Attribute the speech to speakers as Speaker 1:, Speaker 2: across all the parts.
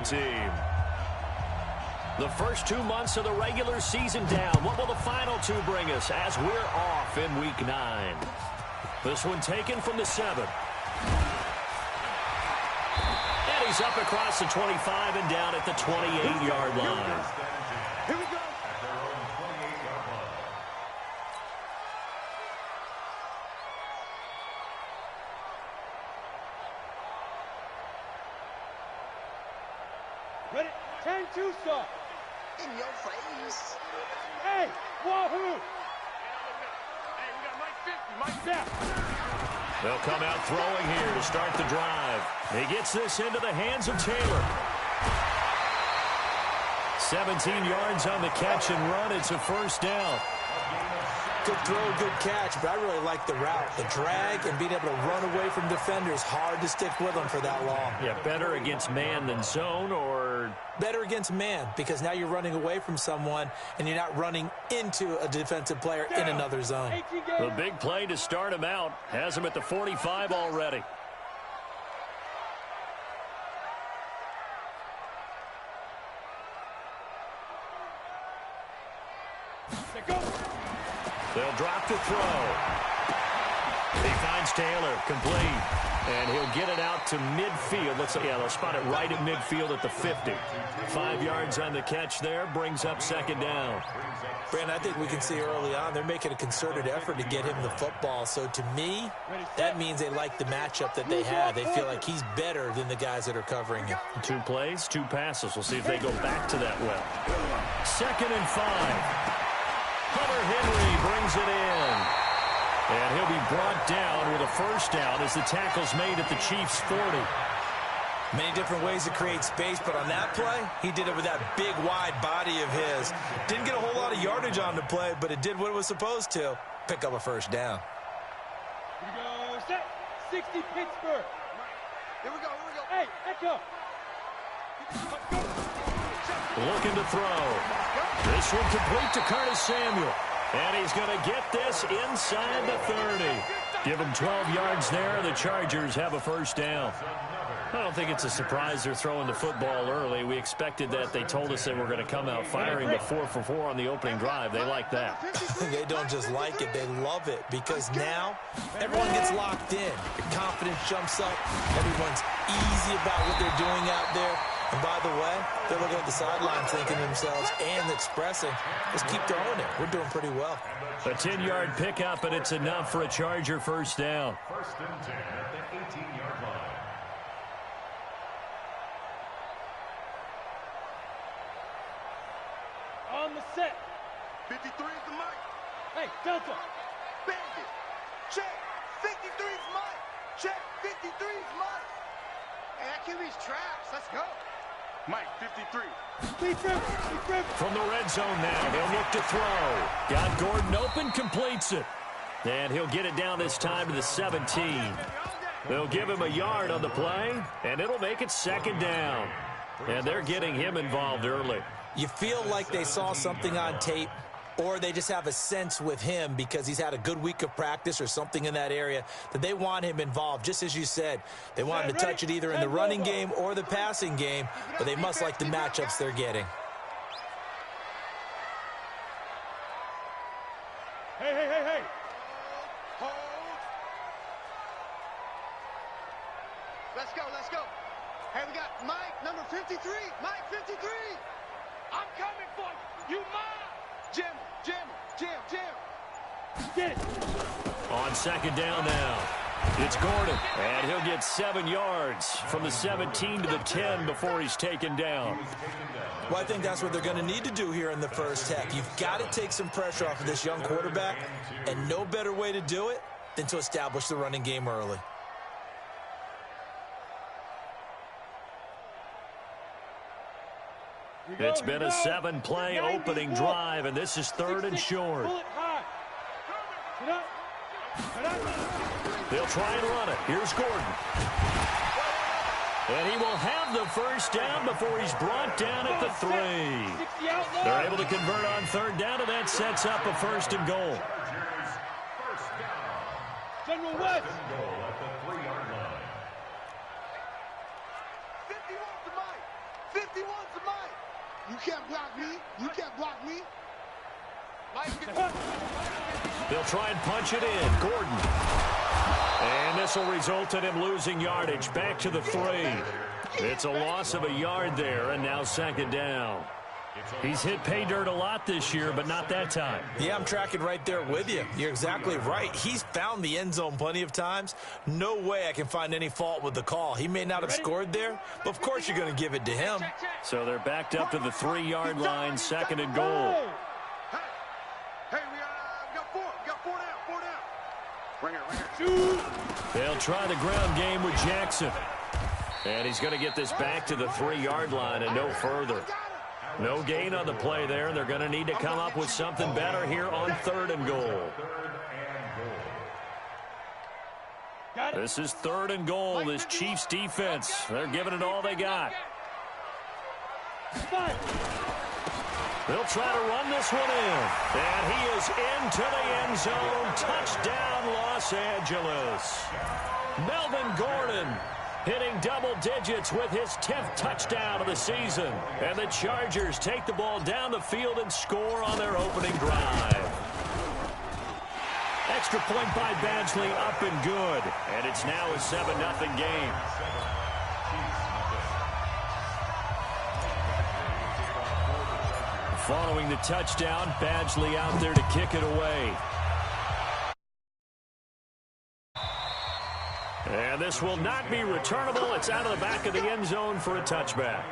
Speaker 1: team. The first 2 months of the regular season down. What will the final two bring us as we're off in Week 9? This one taken from the 7. And he's up across the 25 and down at the 28-yard line.
Speaker 2: Here we go. Ready? 10-2 stop.
Speaker 3: In your face.
Speaker 2: Hey, wahoo! Hey, we got Mike 50. Mike down.
Speaker 1: They'll come out throwing here to start the drive. He gets this into the hands of Taylor. 17 yards on the catch and run. It's a first down.
Speaker 4: Good throw, good catch, but I really like the route. The drag and being able to run away from defenders, hard to stick with them for that long.
Speaker 1: Yeah, better against man than zone, or?
Speaker 4: Better against man, because now you're running away from someone and you're not running into a defensive player in another zone.
Speaker 1: The big play to start him out has him at the 45 already. They'll drop the throw. He finds Taylor, complete. And he'll get it out to midfield. They'll spot it right at midfield at the 50. 5 yards on the catch there, brings up second down.
Speaker 4: Brandon, I think we can see early on they're making a concerted effort to get him the football. So to me, that means they like the matchup that they have. They feel like he's better than the guys that are covering him. 2
Speaker 1: plays, 2 passes. We'll see if they go back to that well. 2nd and 5. Hunter Henry brings it in. And he'll be brought down with a first down as the tackle's made at the Chiefs' 40.
Speaker 4: Many different ways to create space, but on that play, he did it with that big, wide body of his. Didn't get a whole lot of yardage on the play, but it did what it was supposed to. Pick up a first down.
Speaker 2: Here we go. Set. 60 Pittsburgh.
Speaker 3: Here we go.
Speaker 2: Hey, echo.
Speaker 1: Looking to throw. This one complete to Curtis Samuel. And he's going to get this inside the 30. Give him 12 yards there. The Chargers have a first down. I don't think it's a surprise they're throwing the football early. We expected that. They told us they were going to come out firing the 4-for-4 on the opening drive. They like that.
Speaker 4: They don't just like it. They love it because now everyone gets locked in. Your confidence jumps up. Everyone's easy about what they're doing out there. And by the way, they're looking at the sideline thinking to themselves and expressing, let's keep throwing it. We're doing pretty well.
Speaker 1: A 10-yard pickup, and it's enough for a Charger first down.
Speaker 5: 1st and 10 at the 18-yard line.
Speaker 2: On the set.
Speaker 3: 53 is the mic.
Speaker 2: Hey, Delta.
Speaker 3: Bandit. Check. 53 is Mike. Check. 53 is Mike. Hey, that QB's trash. Let's go.
Speaker 2: Mike, 53.
Speaker 1: From the red zone now, they'll look to throw. Got Gordon open, completes it. And he'll get it down this time to the 17. They'll give him a yard on the play, and it'll make it second down. And they're getting him involved early.
Speaker 4: You feel like they saw something on tape, or they just have a sense with him because he's had a good week of practice or something in that area that they want him involved. Just as you said, they want him to touch it either in the running game or the passing game, but they must like the matchups they're getting.
Speaker 2: Hey.
Speaker 3: Hold. Let's go. Hey, we got Mike, number 53. Mike, 53. I'm coming for you. You mine. Jim.
Speaker 2: Get it.
Speaker 1: On second down now, it's Gordon. And he'll get 7 yards from the 17 to the 10 before he's taken down.
Speaker 4: Well, I think that's what they're going to need to do here in the first half. You've got to take some pressure off of this young quarterback, and no better way to do it than to establish the running game early.
Speaker 1: It's been a 7-play opening drive, and this is 3rd and short. They'll try and run it. Here's Gordon. And he will have the first down before he's brought down at the 3. They're able to convert on 3rd down, and that sets up a 1st and goal.
Speaker 2: General West.
Speaker 3: 51's mine. You can't block me. You can't block me.
Speaker 1: They'll try and punch it in. Gordon. And this will result in him losing yardage. Back to the 3. It's a loss of a yard there, and now second down. He's hit pay dirt a lot this year, but not that time.
Speaker 4: Yeah, I'm tracking right there with you. You're exactly right. He's found the end zone plenty of times. No way I can find any fault with the call. He may not have scored there, but of course you're going to give it to him.
Speaker 1: So they're backed up to the 3-yard line, second and goal.
Speaker 2: Hey, we got 4. We got 4 down. 4 down. Bring it.
Speaker 1: They'll try the ground game with Jackson. And he's going to get this back to the 3-yard line and no further. No gain on the play there. They're going to need to come up with something better here on 3rd and goal. This is 3rd and goal. This Chiefs defense, they're giving it all they got. They'll try to run this one in. And he is into the end zone. Touchdown, Los Angeles. Melvin Gordon hitting double digits with his 10th touchdown of the season. And the Chargers take the ball down the field and score on their opening drive. Extra point by Badgley, up and good. And it's now a 7-0 game. Following the touchdown, Badgley out there to kick it away. And this will not be returnable. It's out of the back of the end zone for a touchback.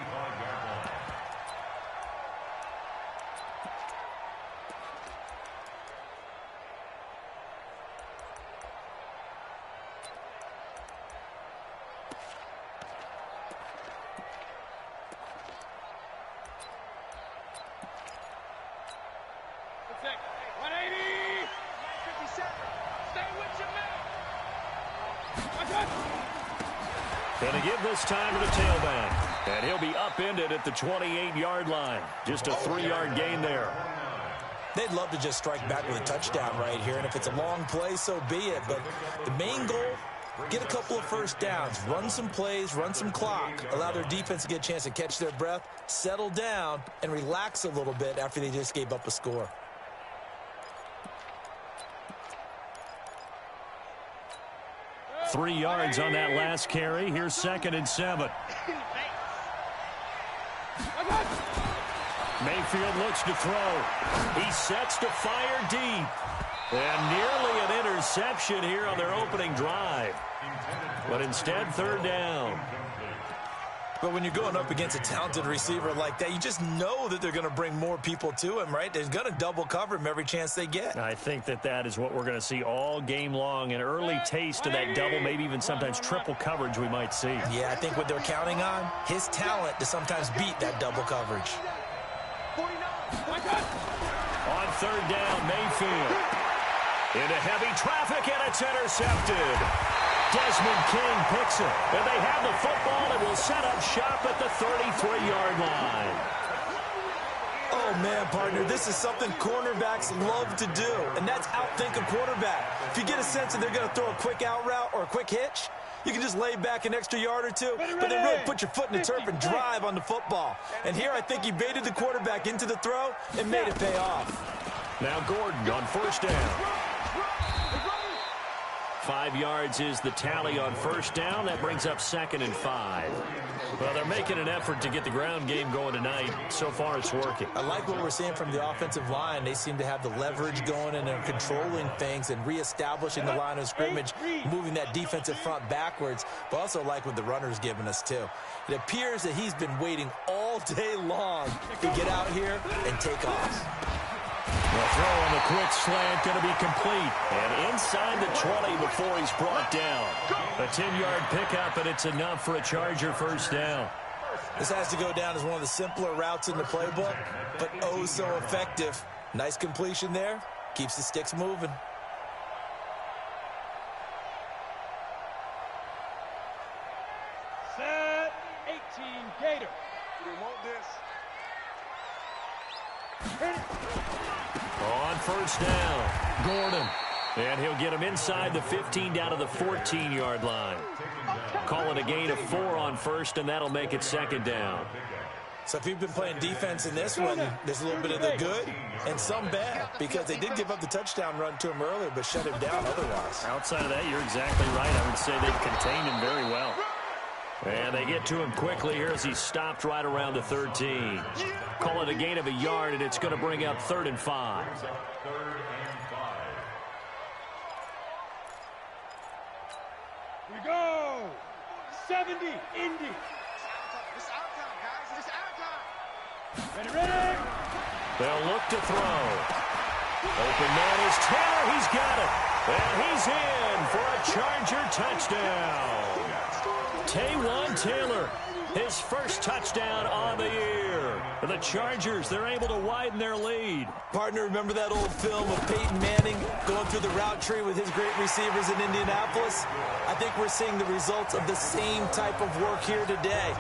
Speaker 1: Going to give this time to the tailback. And he'll be upended at the 28-yard line. Just a 3-yard gain there.
Speaker 4: They'd love to just strike back with a touchdown right here. And if it's a long play, so be it. But the main goal, get a couple of first downs. Run some plays, run some clock. Allow their defense to get a chance to catch their breath, settle down, and relax a little bit after they just gave up a score.
Speaker 1: Three yards on that last carry. Here's 2nd and 7. Mayfield looks to throw. He sets to fire deep. And nearly an interception here on their opening drive. But instead, 3rd down.
Speaker 4: But when you're going up against a talented receiver like that, you just know that they're going to bring more people to him, right? They're going to double cover him every chance they get.
Speaker 1: I think that is what we're going to see all game long. An early taste of that double, maybe even sometimes triple coverage we might see.
Speaker 4: Yeah, I think what they're counting on, his talent to sometimes beat that double coverage.
Speaker 1: On 3rd down, Mayfield. Into heavy traffic, and it's intercepted. Desmond King picks it, and they have the football and will set up shop at the 33-yard line.
Speaker 4: Oh, man, partner, this is something cornerbacks love to do, and that's outthink a quarterback. If you get a sense that they're going to throw a quick out route or a quick hitch, you can just lay back an extra yard or two, but then really put your foot in the turf and drive on the football. And here I think he baited the quarterback into the throw and made it pay off.
Speaker 1: Now Gordon on 1st down. 5 yards is the tally on 1st down. That brings up 2nd and 5. Well, they're making an effort to get the ground game going tonight. So far, it's working.
Speaker 4: I like what we're seeing from the offensive line. They seem to have the leverage going, and they're controlling things and reestablishing the line of scrimmage, moving that defensive front backwards. But also like what the runner's giving us, too. It appears that he's been waiting all day long to get out here and take off.
Speaker 1: The throw on the quick slant going to be complete. And inside the 20 before he's brought down. A 10-yard pickup, and it's enough for a Charger 1st down.
Speaker 4: This has to go down as one of the simpler routes in the playbook, but oh so effective. Nice completion there. Keeps the sticks moving.
Speaker 2: Set 18 Gator. You want this?
Speaker 1: On 1st down, Gordon. And he'll get him inside the 15 down to the 14-yard line. Call it a gain of 4 on 1st, and that'll make it 2nd down.
Speaker 4: So if you've been playing defense in this one, there's a little bit of the good and some bad, because they did give up the touchdown run to him earlier, but shut him down otherwise.
Speaker 1: Outside of that, you're exactly right. I would say they've contained him very well. And they get to him quickly here as he's stopped right around the 13. Call it a gain of a yard, and it's going to bring up 3rd and 5.
Speaker 2: We go. 70, Indy.
Speaker 3: It's our time, guys. It's our time.
Speaker 2: Ready, ready.
Speaker 1: They'll look to throw. Open man is Taylor. He's got it. And he's in for a Charger touchdown. Taywan Taylor, his first touchdown on the year. For the Chargers, they're able to widen their lead.
Speaker 4: Partner, remember that old film of Peyton Manning going through the route tree with his great receivers in Indianapolis? I think we're seeing the results of the same type of work here today.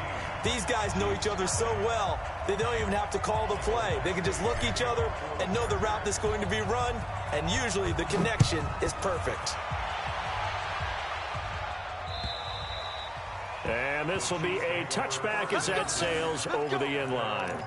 Speaker 4: These guys know each other so well, they don't even have to call the play. They can just look each other and know the route that's going to be run, and usually the connection is perfect.
Speaker 1: And this will be a touchback as that sails over the end line.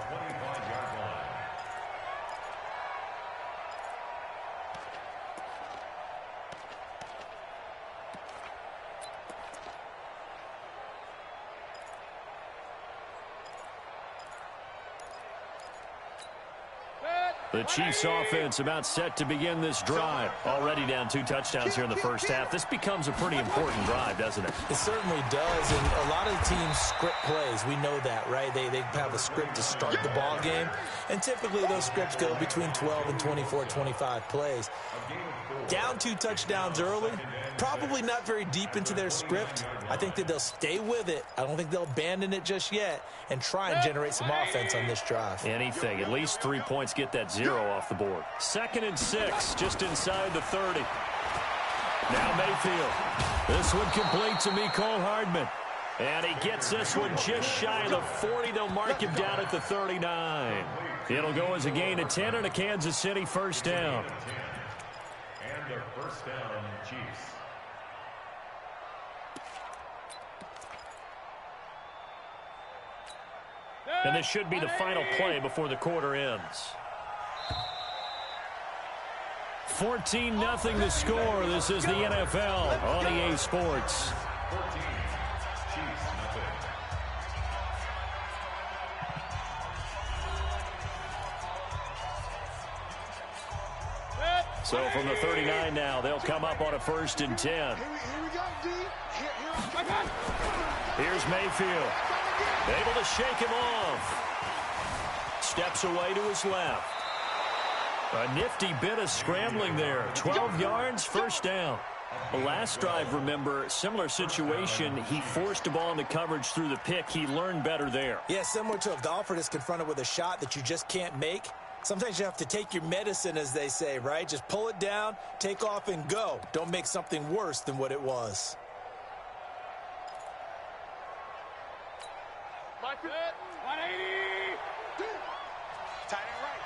Speaker 1: The Chiefs offense about set to begin this drive. Already down 2 touchdowns here in the first half. This becomes a pretty important drive, doesn't it?
Speaker 4: It certainly does, and a lot of the teams script plays. We know that, right? They have a script to start the ball game, and typically those scripts go between 12 and 24, 25 plays. Down 2 touchdowns early, probably not very deep into their script. I think that they'll stay with it. I don't think they'll abandon it just yet and try and generate some offense on this drive.
Speaker 1: Anything. At least 3 points, get that 0 off the board. 2nd and 6, just inside the 30. Now Mayfield. This one complete to Mecole Hardman. And he gets this one just shy of the 40. They'll mark him down at the 39. It'll go as a gain of 10 and a Kansas City first down.
Speaker 5: And their first down, Chiefs.
Speaker 1: And this should be the final play before the quarter ends. 14-0 the score. This is the NFL on EA Sports.
Speaker 5: 14, Chiefs, nothing.
Speaker 1: So from the 39 now, they'll come up on a 1st and 10.
Speaker 3: Here we go, D.
Speaker 1: Here's Mayfield. Able to shake him off. Steps away to his left. A nifty bit of scrambling there. 12 yards, first down. The last drive, remember, similar situation. He forced the ball into coverage through the pick. He learned better there.
Speaker 4: Yeah, similar to a golfer that's confronted with a shot that you just can't make. Sometimes you have to take your medicine, as they say, right? Just pull it down, take off, and go. Don't make something worse than what it was.
Speaker 2: Mike, 180.
Speaker 3: Tight end right.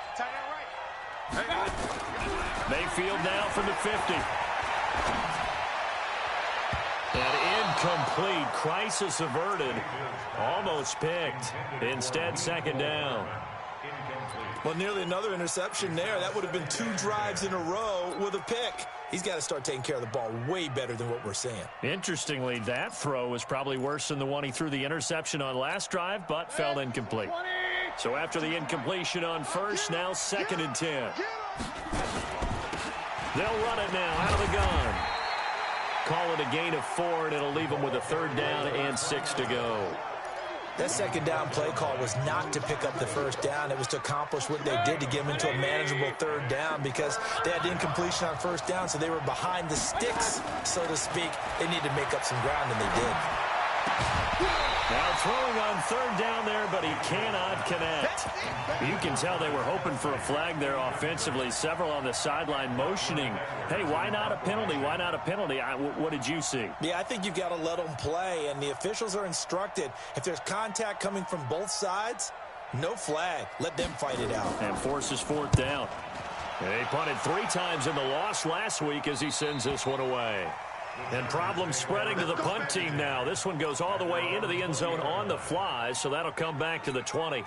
Speaker 1: Mayfield now from the 50. And incomplete. Crisis averted. Almost picked. Instead, 2nd down.
Speaker 4: Well, nearly another interception there. That would have been 2 drives in a row with a pick. He's got to start taking care of the ball way better than what we're seeing.
Speaker 1: Interestingly, that throw was probably worse than the one he threw the interception on last drive, but fell incomplete. So after the incompletion on 1st, now 2nd and 10. They'll run it now out of the gun. Call it a gain of 4, and it'll leave them with a 3rd down and 6 to go.
Speaker 4: That 2nd down play call was not to pick up the 1st down. It was to accomplish what they did to get them into a manageable 3rd down, because they had incompletion on 1st down, so they were behind the sticks, so to speak. They needed to make up some ground, and they did.
Speaker 1: Now throwing on 3rd down there, but he cannot connect. You can tell they were hoping for a flag there offensively. Several on the sideline motioning, hey, why not a penalty? Why not a penalty? What did you see?
Speaker 4: Yeah, I think you've got to let them play, and the officials are instructed. If there's contact coming from both sides, no flag. Let them fight it out.
Speaker 1: And forces 4th down. They punted 3 times in the loss last week as he sends this one away. And problems spreading to the punt team now. This one goes all the way into the end zone on the fly, so that'll come back to the 20.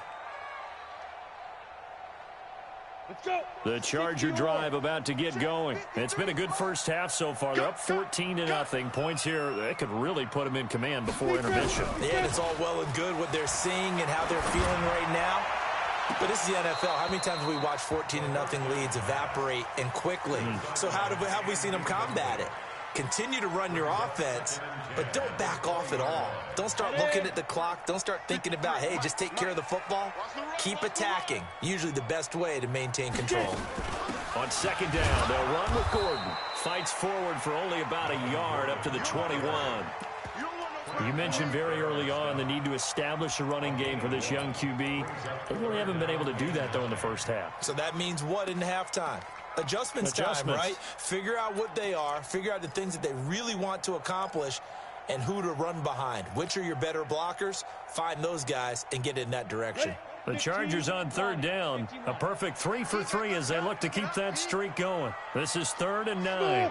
Speaker 2: Let's go.
Speaker 1: The Charger drive about to get going. It's been a good first half so far. They're up 14-0. Points here, they could really put them in command before intermission.
Speaker 4: Yeah, and it's all well and good what they're seeing and how they're feeling right now. But this is the NFL. How many times have we watched 14-0 leads evaporate and quickly? So how have we seen them combat it? Continue to run your offense, but don't back off at all. Don't start looking at the clock. Don't start thinking about, hey, just take care of the football. Keep attacking. Usually the best way to maintain control.
Speaker 1: On second down, they'll run with Gordon. Fights forward for only about a yard up to the 21. You mentioned very early on the need to establish a running game for this young QB. They really haven't been able to do that, though, in the first half.
Speaker 4: So that means what in halftime? Adjustments time, right? Figure out what they are. Figure out the things that they really want to accomplish and who to run behind. Which are your better blockers? Find those guys and get in that direction.
Speaker 1: The Chargers on third down. A perfect 3 for 3 as they look to keep that streak going. This is 3rd and 9.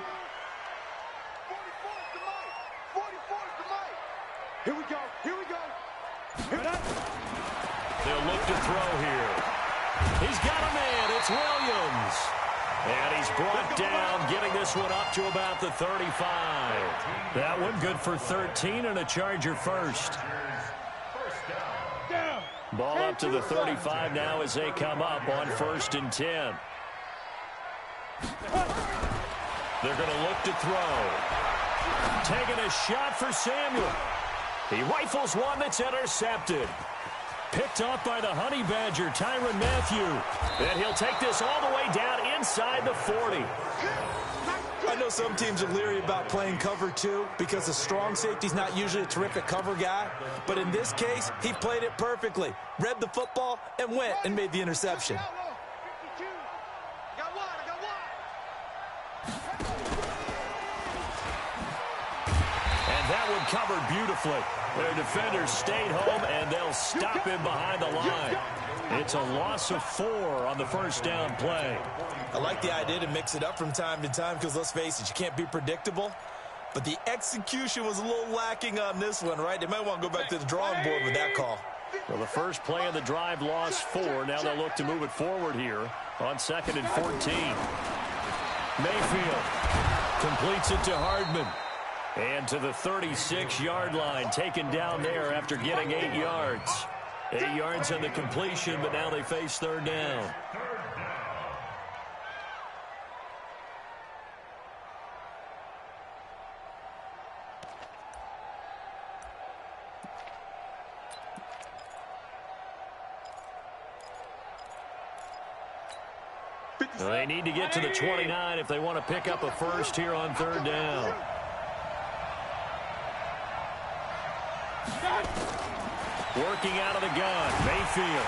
Speaker 2: Here we go. Here we go.
Speaker 1: They'll look to throw here. He's got a man. It's Williams. And he's brought down, getting this one up to about the 35. That one good for 13 and a Charger first. Ball up to the 35 now as they come up on 1st and 10. They're going to look to throw. Taking a shot for Samuel. He rifles one that's intercepted. Picked off by the Honey Badger, Tyrann Mathieu. And he'll take this all the way down inside the 40.
Speaker 4: I know some teams are leery about playing cover 2 because the strong safety's not usually a terrific cover guy. But in this case, he played it perfectly. Read the football and went and made the interception.
Speaker 1: And that one covered beautifully. Their defenders stayed home, and they'll stop him behind the line. It's a loss of 4 on the first down play.
Speaker 4: I like the idea to mix it up from time to time because, let's face it, you can't be predictable. But the execution was a little lacking on this one, right? They might want to go back to the drawing board with that call.
Speaker 1: Well, the first play of the drive lost 4. Now they'll look to move it forward here on 2nd and 14. Mayfield completes it to Hardman. And to the 36-yard line, taken down there after getting 8 yards. 8 yards on the completion, but now they face 3rd down. Well, they need to get to the 29 if they want to pick up a first here on 3rd down. Working out of the gun, Mayfield.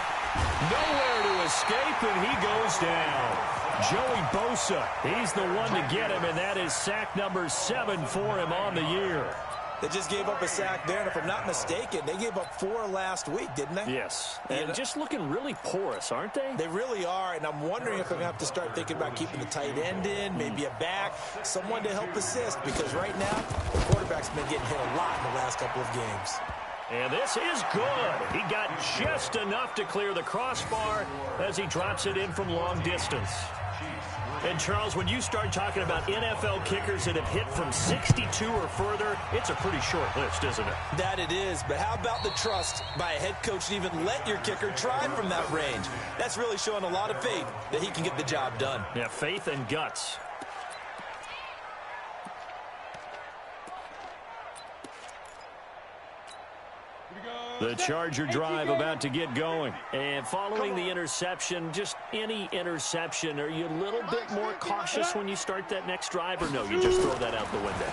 Speaker 1: Nowhere to escape, and he goes down. Joey Bosa, he's the one to get him, and that is sack number 7 for him on the year.
Speaker 4: They just gave up a sack there, and if I'm not mistaken, they gave up 4 last week, didn't they?
Speaker 1: Yes, and just looking really porous, aren't they?
Speaker 4: They really are, and I'm wondering if I'm going to have to start thinking about keeping the tight end in, maybe a back, someone to help assist, because right now, the quarterback's been getting hit a lot in the last couple of games.
Speaker 1: And this is good. He got just enough to clear the crossbar as he drops it in from long distance. And, Charles, when you start talking about NFL kickers that have hit from 62 or further, it's a pretty short list, isn't it?
Speaker 4: That it is, but how about the trust by a head coach to even let your kicker try from that range? That's really showing a lot of faith that he can get the job done.
Speaker 1: Yeah, faith and guts. The Charger drive about to get going. And following the interception, just any interception, are you a little bit more cautious when you start that next drive, or no, you just throw that out the window?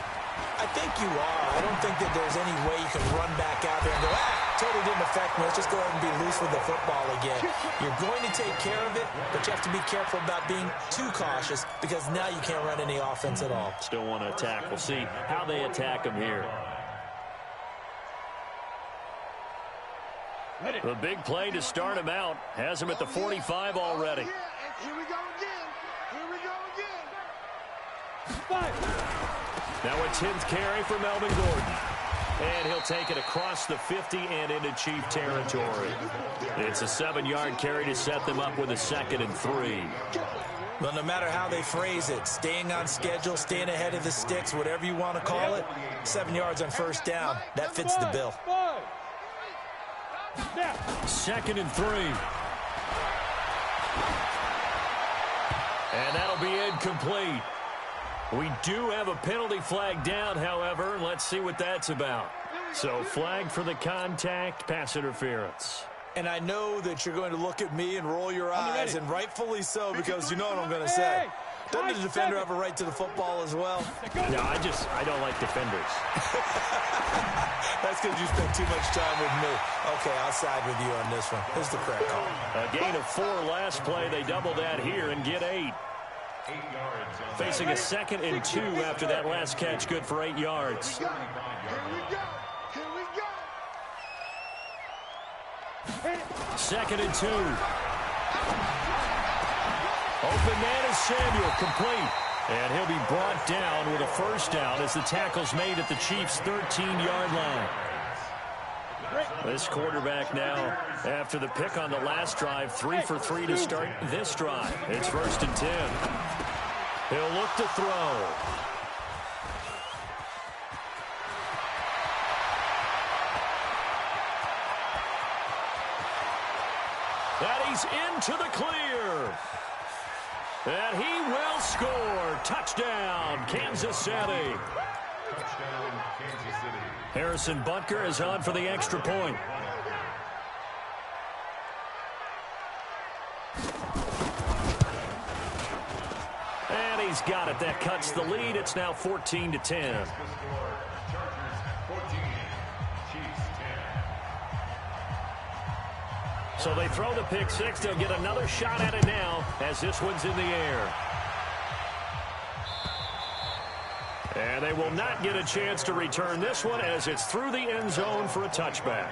Speaker 4: I think you are. I don't think that there's any way you can run back out there and go, totally didn't affect me. Let's just go ahead and be loose with the football again. You're going to take care of it, but you have to be careful about being too cautious because now you can't run any offense at all.
Speaker 1: Still want to attack. We'll see how they attack him here. The big play to start him out has him at the 45 already.
Speaker 3: Here we go again. Here we go again.
Speaker 1: Now a 10th carry for Melvin Gordon. And he'll take it across the 50 and into Chief territory. It's a 7-yard carry to set them up with a 2nd and 3.
Speaker 4: Well, no matter how they phrase it, staying on schedule, staying ahead of the sticks, whatever you want to call it, 7 yards on first down, that fits the bill.
Speaker 1: 2nd and 3. And that'll be incomplete. We do have a penalty flag down, however. Let's see what that's about. So flag for the contact, pass interference.
Speaker 4: And I know that you're going to look at me and roll your eyes, and rightfully so, because you know what I'm going to say. Doesn't the defender have a right to the football as well?
Speaker 1: No, I don't like defenders.
Speaker 4: That's because you spent too much time with me. Okay, I'll side with you on this one. Here's the correct call.
Speaker 1: A gain of 4 last play. They double that here and get 8. Facing a 2nd and 2 after that last catch, good for 8 yards.
Speaker 3: Here we go.
Speaker 1: 2nd and 2. Open man is Samuel, complete. And he'll be brought down with a first down as the tackle's made at the Chiefs' 13-yard line. This quarterback now, after the pick on the last drive, 3 for 3 to start this drive. It's 1st and 10. He'll look to throw. And he's into the clear. And he will score. Touchdown, Kansas City.
Speaker 5: Touchdown, Kansas City.
Speaker 1: Harrison Butker is on for the extra point. And he's got it. That cuts the lead. It's now 14-10.
Speaker 5: The score, Chargers 14, Chiefs 10.
Speaker 1: So they throw the pick six. They'll get another shot at it now as this one's in the air. And they will not get a chance to return this one as it's through the end zone for a touchback.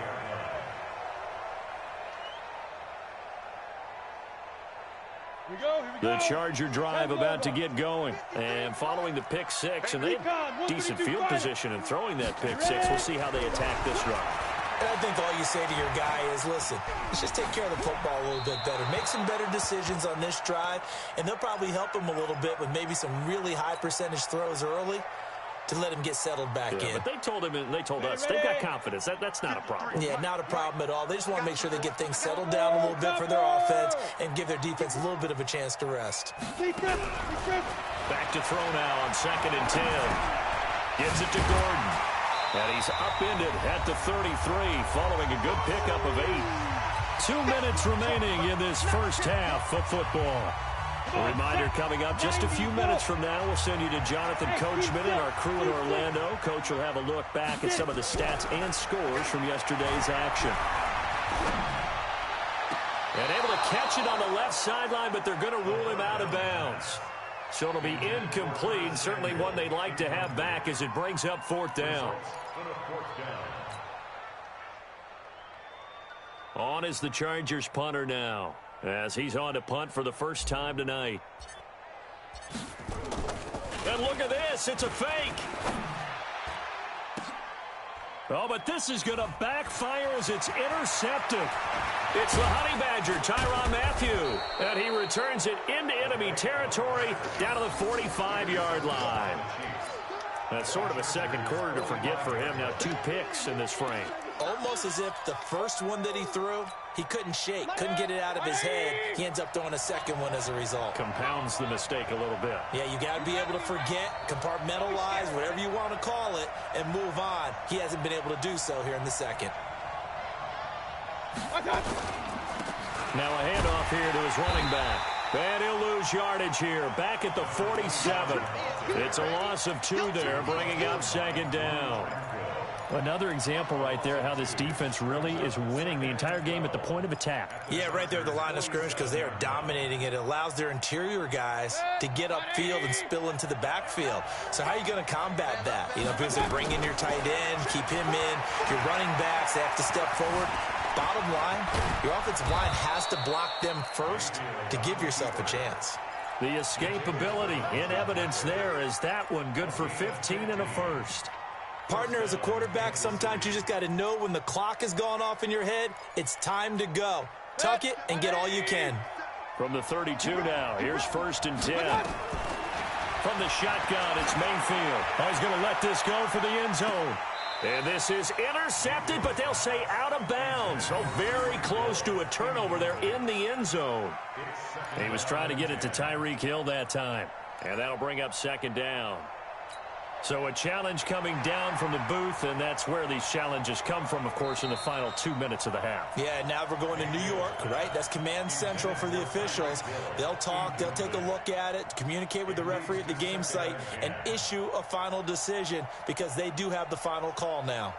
Speaker 1: The Charger drive about to get going. And following the pick six, and they have decent field position in throwing that pick six. We'll see how they attack this drive.
Speaker 4: And I think all you say to your guy is, listen, let's just take care of the football a little bit better. Make some better decisions on this drive, and they'll probably help him a little bit with maybe some really high percentage throws early to let him get settled back in.
Speaker 1: But they told him, and they told us, they've got confidence. That's not a problem.
Speaker 4: Yeah, not a problem at all. They just want to make sure they get things settled down a little bit for their offense and give their defense a little bit of a chance to rest.
Speaker 1: Back to throw now on 2nd and 10. Gives it to Gordon. And he's upended at the 33 following a good pickup of 8. 2 minutes remaining in this first half of football. A reminder coming up just a few minutes from now. We'll send you to Jonathan Coachman and our crew in Orlando. Coach will have a look back at some of the stats and scores from yesterday's action. And able to catch it on the left sideline, but they're going to rule him out of bounds. So it'll be incomplete. Certainly one they'd like to have back as it brings up 4th down. On is the Chargers punter now, as he's on to punt for the first time tonight. And look at this. It's a fake. Oh, but this is going to backfire as it's intercepted. It's the Honey Badger, Tyrann Mathieu. And he returns it into enemy territory down to the 45-yard line. That's sort of a second quarter to forget for him. Now 2 picks in this frame.
Speaker 4: Almost as if the first one that he threw, he couldn't shake, couldn't get it out of his head. He ends up throwing a second one as a result.
Speaker 1: Compounds the mistake a little bit.
Speaker 4: Yeah, you got to be able to forget, compartmentalize, whatever you want to call it, and move on. He hasn't been able to do so here in the second.
Speaker 1: Now a handoff here to his running back. And he'll lose yardage here. Back at the 47. It's a loss of 2 there, bringing up 2nd down. Another example right there how this defense really is winning the entire game at the point of attack.
Speaker 4: Yeah, right there at the line of scrimmage because they are dominating it. It allows their interior guys to get upfield and spill into the backfield. So how are you going to combat that? You know, because they bring in your tight end, keep him in. Your running backs, they have to step forward. Bottom line, your offensive line has to block them first to give yourself a chance.
Speaker 1: The escapability in evidence there is that one good for 15 and a first.
Speaker 4: Partner, as a quarterback, sometimes you just got to know when the clock has gone off in your head, it's time to go. Tuck it and get all you can.
Speaker 1: From the 32 now, here's 1st and 10. From the shotgun, it's Mayfield. Oh, he's going to let this go for the end zone. And this is intercepted, but they'll say out of bounds. Oh, very close to a turnover there in the end zone. He was trying to get it to Tyreek Hill that time. And that'll bring up 2nd down. So a challenge coming down from the booth, and that's where these challenges come from, of course, in the final 2 minutes of the half.
Speaker 4: Yeah, now we're going to New York, right? That's command central for the officials. They'll talk, they'll take a look at it, communicate with the referee at the game site, and issue a final decision because they do have the final call now.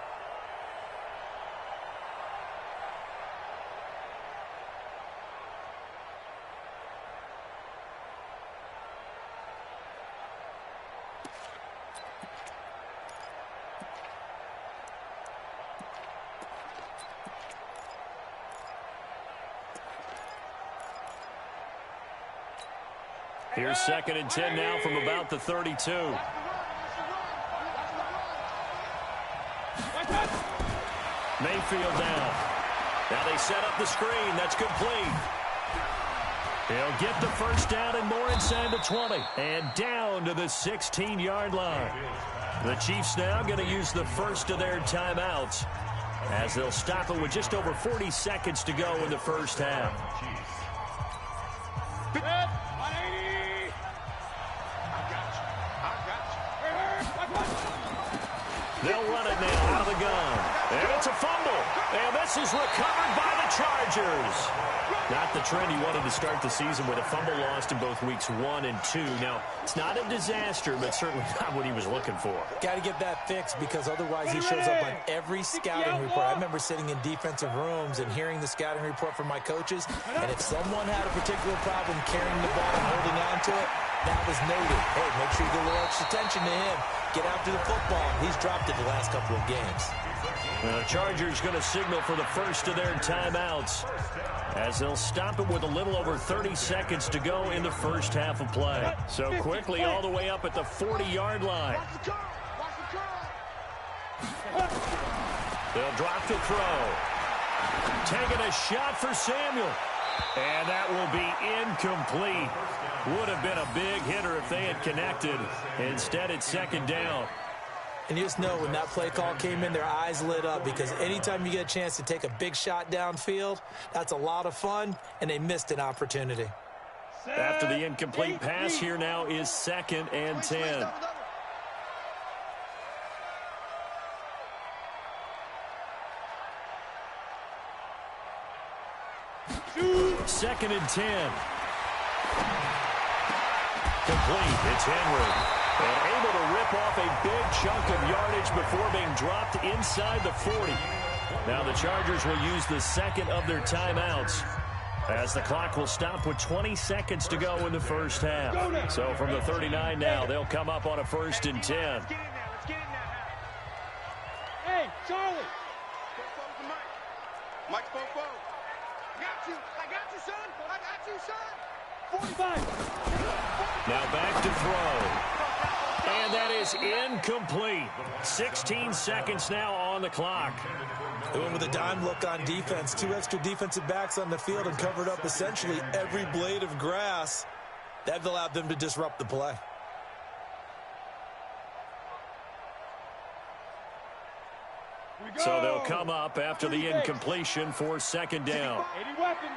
Speaker 1: Here's 2nd and 10 now from about the 32. Mayfield down. Now they set up the screen. That's complete. He'll get the 1st down and more inside the 20. And down to the 16-yard line. The Chiefs now going to use the first of their timeouts as they'll stop it with just over 40 seconds to go in the first half. They'll run it now out of the gun. And it's a fumble. And this is recovered by the Chargers. Not the trend he wanted to start the season with, a fumble lost in both weeks 1 and 2. Now, it's not a disaster, but certainly not what he was looking for.
Speaker 4: Got to get that fixed because otherwise he shows up on every scouting report. I remember sitting in defensive rooms and hearing the scouting report from my coaches, and if someone had a particular problem carrying the ball and holding on to it, that was noted. Hey, make sure you get a little extra attention to him. Get after the football. He's dropped it the last couple of games.
Speaker 1: The Chargers going to signal for the first of their timeouts as they'll stop it with a little over 30 seconds to go in the first half of play. So quickly all the way up at the 40-yard line. They'll drop the throw. Taking a shot for Samuel. And that will be incomplete. Would have been a big hitter if they had connected. Instead, it's 2nd down.
Speaker 4: And you just know when that play call came in, their eyes lit up because anytime you get a chance to take a big shot downfield, that's a lot of fun, and they missed an opportunity.
Speaker 1: After the incomplete pass, here now is 2nd and 10. Second and 10. Complete. It's Henry. And able to rip off a big chunk of yardage before being dropped inside the 40. Now the Chargers will use the 2nd of their timeouts as the clock will stop with 20 seconds to go in the first half. So from the 39 now, they'll come up on a 1st and 10.
Speaker 2: Let's get it now. Hey, Charlie.
Speaker 3: Mike Fofo. I got you, son. I got you, son.
Speaker 2: 45.
Speaker 1: Now back to throw. And that is incomplete. 16 seconds now on the clock.
Speaker 4: They went with a dime look on defense. 2 extra defensive backs on the field and covered up essentially every blade of grass. That allowed them to disrupt the play.
Speaker 1: So they'll come up after the incompletion for 2nd down.
Speaker 2: 80 weapons.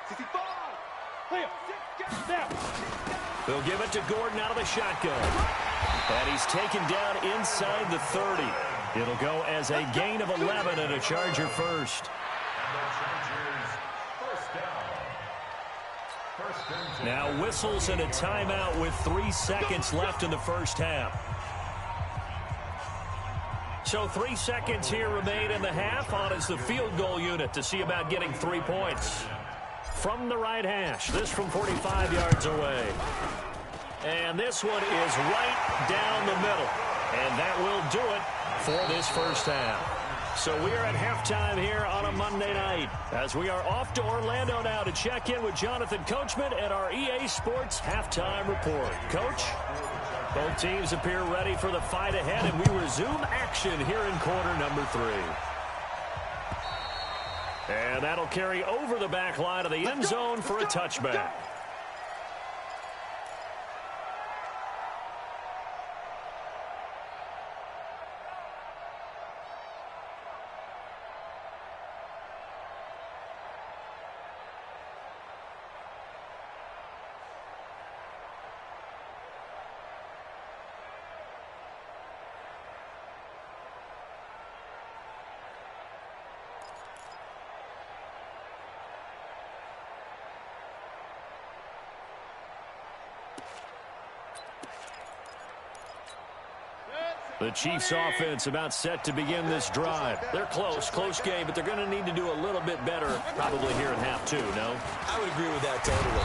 Speaker 3: 65.
Speaker 2: Clear. Now.
Speaker 1: They'll give it to Gordon out of the shotgun. And he's taken down inside the 30. It'll go as a gain of 11 and a Charger first. Now whistles and a timeout with 3 seconds left in the first half. So 3 seconds here remain in the half on as the field goal unit to see about getting 3 points. From the right hash, this from 45 yards away. And this one is right down the middle. And that will do it for this first half. So we are at halftime here on a Monday night as we are off to Orlando now to check in with Jonathan Coachman at our EA Sports Halftime Report. Coach? Both teams appear ready for the fight ahead, and we resume action here in quarter number 3. And that'll carry over the back line of the end zone for a touchback. The Chiefs offense about set to begin this drive. They're close game, but they're going to need to do a little bit better probably here in half 2, no?
Speaker 4: I would agree with that totally.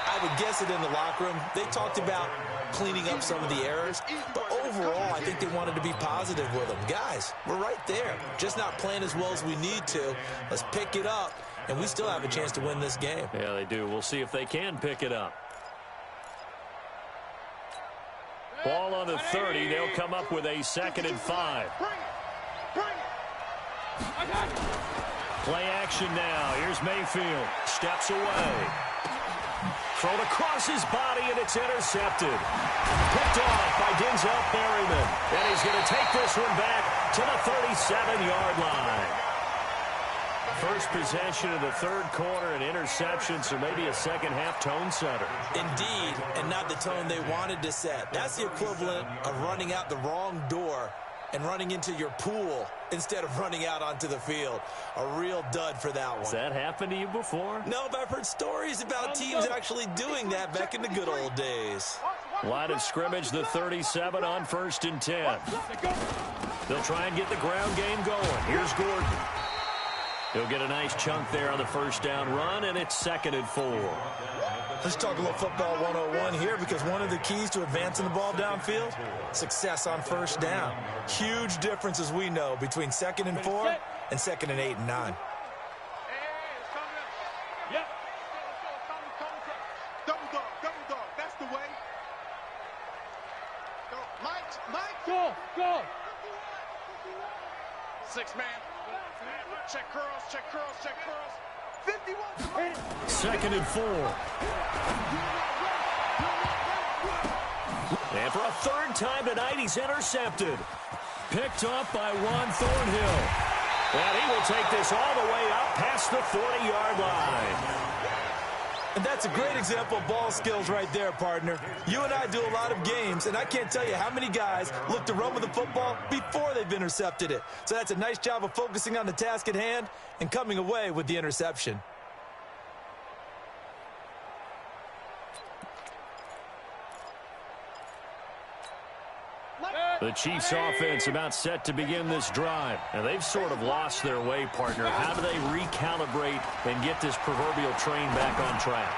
Speaker 4: I would guess it in the locker room. They talked about cleaning up some of the errors, but overall, I think they wanted to be positive with them. Guys, we're right there. Just not playing as well as we need to. Let's pick it up, and we still have a chance to win this game.
Speaker 1: Yeah, they do. We'll see if they can pick it up. Ball on the 30. They'll come up with a 2nd and 5. Play action now. Here's Mayfield. Steps away. Thrown across his body, and it's intercepted. Picked off by Denzel Perryman. And he's going to take this one back to the 37-yard line. First possession of the 3rd quarter, an interception, so maybe a second-half tone setter.
Speaker 4: Indeed, and not the tone they wanted to set. That's the equivalent of running out the wrong door and running into your pool instead of running out onto the field. A real dud for that one.
Speaker 1: Has that happened to you before?
Speaker 4: No, but I've heard stories about teams actually doing that back in the good old days.
Speaker 1: Line of scrimmage, the 37 on 1st and 10. They'll try and get the ground game going. Here's Gordon. He'll get a nice chunk there on the 1st down run, and it's 2nd and 4.
Speaker 4: Let's talk a little football 101 here, because one of the keys to advancing the ball downfield, success on 1st down. Huge difference, as we know, between 2nd and 4 and 2nd and 8 and 9.
Speaker 3: Double dog, that's the way. Go, Mike.
Speaker 2: Go.
Speaker 3: 6 man. Check curls. 51.
Speaker 1: 2nd and 4. And for a 3rd time tonight, he's intercepted. Picked off by Juan Thornhill. And he will take this all the way up past the 40-yard line.
Speaker 4: And that's a great example of ball skills right there, partner. You and I do a lot of games, and I can't tell you how many guys look to run with the football before they've intercepted it. So that's a nice job of focusing on the task at hand and coming away with the interception.
Speaker 1: The Chiefs offense about set to begin this drive. And they've sort of lost their way, partner. How do they recalibrate and get this proverbial train back on track?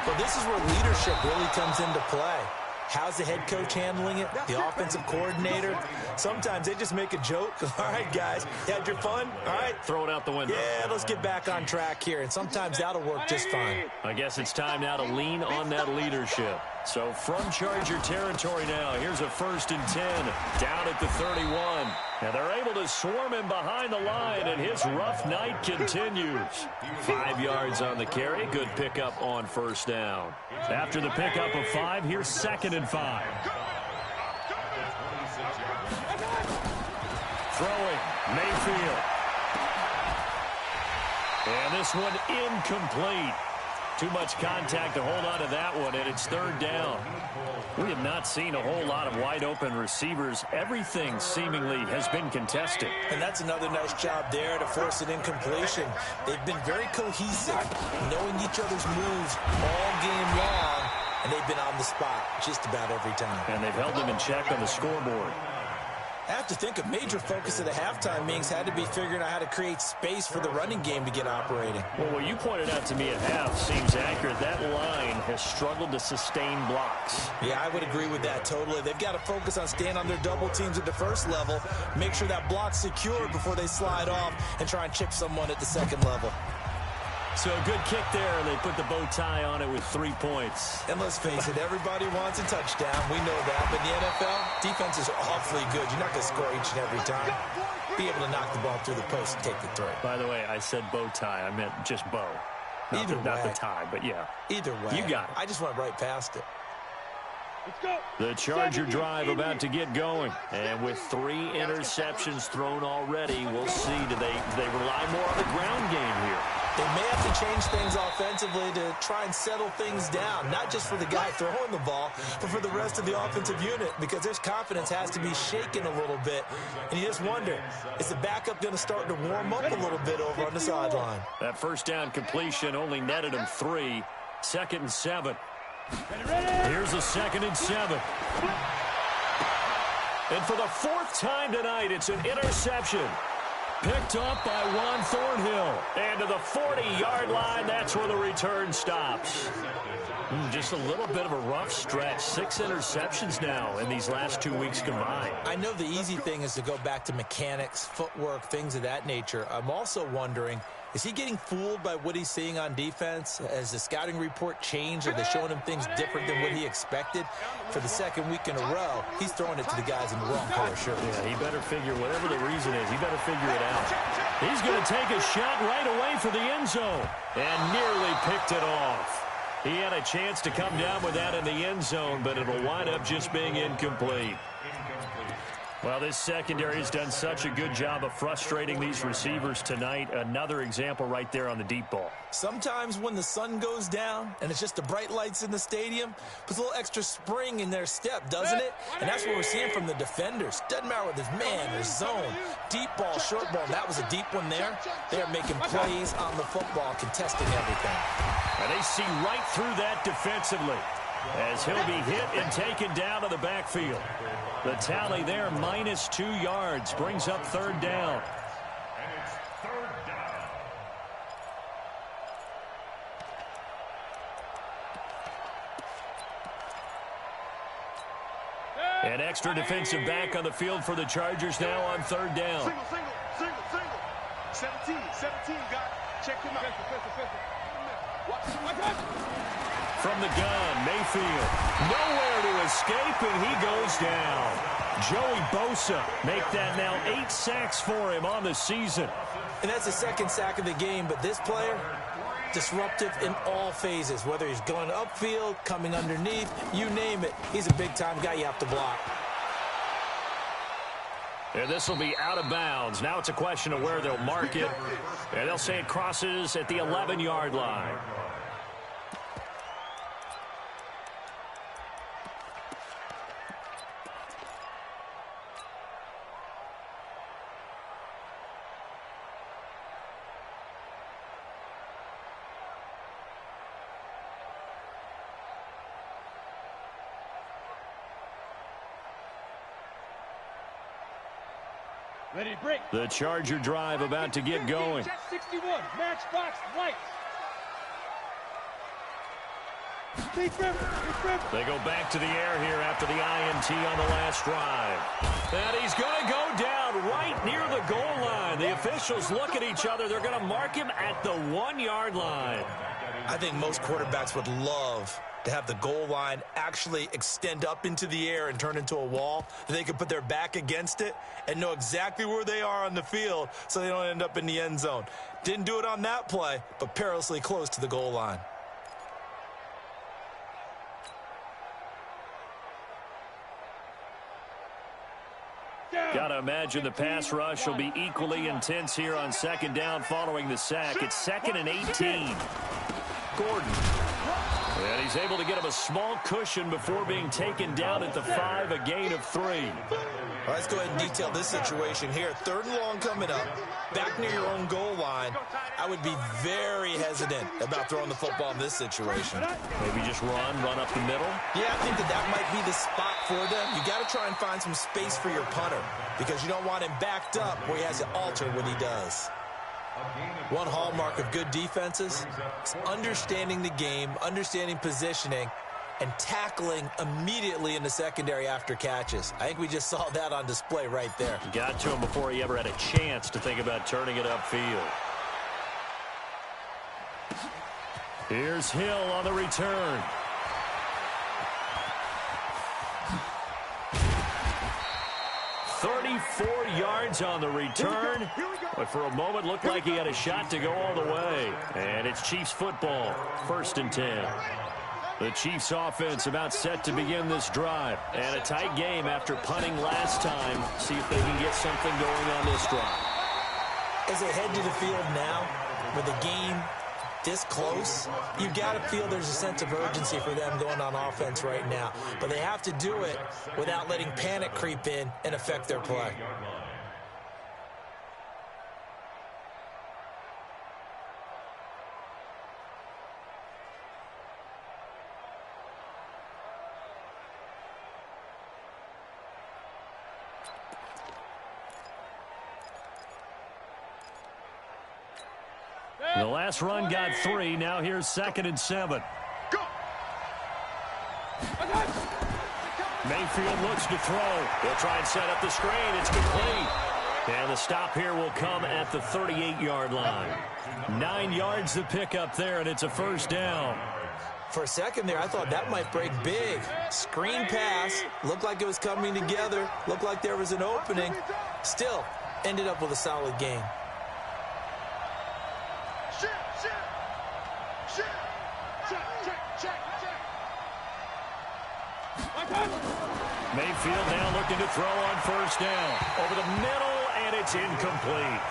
Speaker 4: But this is where leadership really comes into play. How's the head coach handling it? The offensive coordinator? Sometimes they just make a joke. All right, guys, you had your fun? All right.
Speaker 1: Throw it out the window.
Speaker 4: Yeah, let's get back on track here. And sometimes that'll work just fine.
Speaker 1: I guess it's time now to lean on that leadership. So from Charger territory now, here's a 1st and 10 down at the 31. And they're able to swarm him behind the line, and his rough night continues. 5 yards on the carry. Good pickup on 1st down. After the pickup of 5, here's 2nd and 5. Throwing, Mayfield. And this one incomplete. Too much contact to hold on to that one, and it's 3rd down. We have not seen a whole lot of wide-open receivers. Everything seemingly has been contested.
Speaker 4: And that's another nice job there to force an incompletion. They've been very cohesive, knowing each other's moves all game long, and they've been on the spot just about every time.
Speaker 1: And they've held them in check on the scoreboard.
Speaker 4: I have to think a major focus of the halftime meetings had to be figuring out how to create space for the running game to get operating.
Speaker 1: Well, what you pointed out to me at half seems accurate. That line has struggled to sustain blocks.
Speaker 4: Yeah, I would agree with that totally. They've got to focus on staying on their double teams at the 1st level, make sure that block's secure before they slide off and try and chip someone at the 2nd level.
Speaker 1: So a good kick there, and they put the bow tie on it with 3 points.
Speaker 4: And let's face it, everybody wants a touchdown. We know that. But in the NFL, defenses are awfully good. You're not going to score each and every time. Be able to knock the ball through the post and take the throw.
Speaker 1: By the way, I said bow tie. I meant just bow. Not the tie, but yeah.
Speaker 4: Either way.
Speaker 1: You got it.
Speaker 4: I just went right past it.
Speaker 2: Let's go.
Speaker 1: The Charger drive about to get going. And with 3 interceptions thrown already, we'll see. Do they rely more on the ground game here?
Speaker 4: They may have to change things offensively to try and settle things down, not just for the guy throwing the ball, but for the rest of the offensive unit, because their confidence has to be shaken a little bit. And you just wonder, is the backup going to start to warm up a little bit over on the sideline?
Speaker 1: That first down completion only netted him 3. 2nd and 7. Here's a 2nd and 7. And for the 4th time tonight, it's an interception. Picked up by Juan Thornhill. And to the 40-yard line, that's where the return stops. Just a little bit of a rough stretch. 6 interceptions now in these last 2 weeks combined.
Speaker 4: I know the easy thing is to go back to mechanics, footwork, things of that nature. I'm also wondering, is he getting fooled by what he's seeing on defense? Has the scouting report changed? Are they showing him things different than what he expected? For the 2nd week in a row, he's throwing it to the guys in the wrong color shirt.
Speaker 1: Yeah, he better figure, whatever the reason is, he better figure it out. He's going to take a shot right away for the end zone and nearly picked it off. He had a chance to come down with that in the end zone, but it'll wind up just being incomplete. Well, this secondary has done such a good job of frustrating these receivers tonight. Another example right there on the deep ball.
Speaker 4: Sometimes when the sun goes down and it's just the bright lights in the stadium, puts a little extra spring in their step, doesn't it? And that's what we're seeing from the defenders. Doesn't matter whether it's man or zone, deep ball, short ball. That was a deep one there. They're making plays on the football, contesting everything.
Speaker 1: And they see right through that defensively as he'll be hit and taken down to the backfield. The tally there, minus 2 yards, brings up 3rd down.
Speaker 5: And it's 3rd down.
Speaker 1: An extra defensive back on the field for the Chargers now on 3rd down.
Speaker 3: Single. 17, got it. Check him out.
Speaker 1: From the gun, Mayfield, nowhere to escape, and he goes down. Joey Bosa make that now 8 sacks for him on the season.
Speaker 4: And that's the 2nd sack of the game, but this player, disruptive in all phases, whether he's going upfield, coming underneath, you name it. He's a big-time guy you have to block.
Speaker 1: And this will be out of bounds. Now it's a question of where they'll mark it. And they'll say it crosses at the 11-yard line.
Speaker 2: Ready to break.
Speaker 1: The Charger drive about to get going.
Speaker 2: Jet 61, matchbox lights.
Speaker 1: They go back to the air here after the INT on the last drive. And he's going to go down right near the goal line. The officials look at each other. They're going to mark him at the 1-yard line.
Speaker 4: I think most quarterbacks would love to have the goal line actually extend up into the air and turn into a wall. They could put their back against it and know exactly where they are on the field so they don't end up in the end zone. Didn't do it on that play, but perilously close to the goal line.
Speaker 1: Got to imagine the pass rush will be equally intense here on 2nd down following the sack. It's 2nd and 18. Gordon. And he's able to get him a small cushion before being taken down at the 5, a gain of 3.
Speaker 4: All right, let's go ahead and detail this situation here. 3rd and long coming up, back near your own goal line. I would be very hesitant about throwing the football in this situation.
Speaker 1: Maybe just run up the middle.
Speaker 4: Yeah, I think that might be the spot for them. You got to try and find some space for your punter because you don't want him backed up where he has to alter what he does. One hallmark of good defenses is understanding the game, understanding positioning, and tackling immediately in the secondary after catches. I think we just saw that on display right there.
Speaker 1: Got to him before he ever had a chance to think about turning it upfield. Here's Hill on the return. "34 yards on the return, but for a moment looked like he had a shot to go all the way. And it's Chiefs football, 1st and 10. The Chiefs offense about set to begin this drive. And a tight game after punting last time. See if they can get something going on this drive.
Speaker 4: As they head to the field now, with the game this close, you've got to feel there's a sense of urgency for them going on offense right now. But they have to do it without letting panic creep in and affect their play.
Speaker 1: The last run got 3. Now here's 2nd and 7.
Speaker 2: Go.
Speaker 1: Mayfield looks to throw. He'll try and set up the screen. It's complete. And the stop here will come at the 38-yard line. 9 yards to pick up there, and it's a 1st down.
Speaker 4: For a second there, I thought that might break big. Screen pass. Looked like it was coming together. Looked like there was an opening. Still, ended up with a solid gain.
Speaker 1: Mayfield now looking to throw on 1st down. Over the middle, and it's incomplete.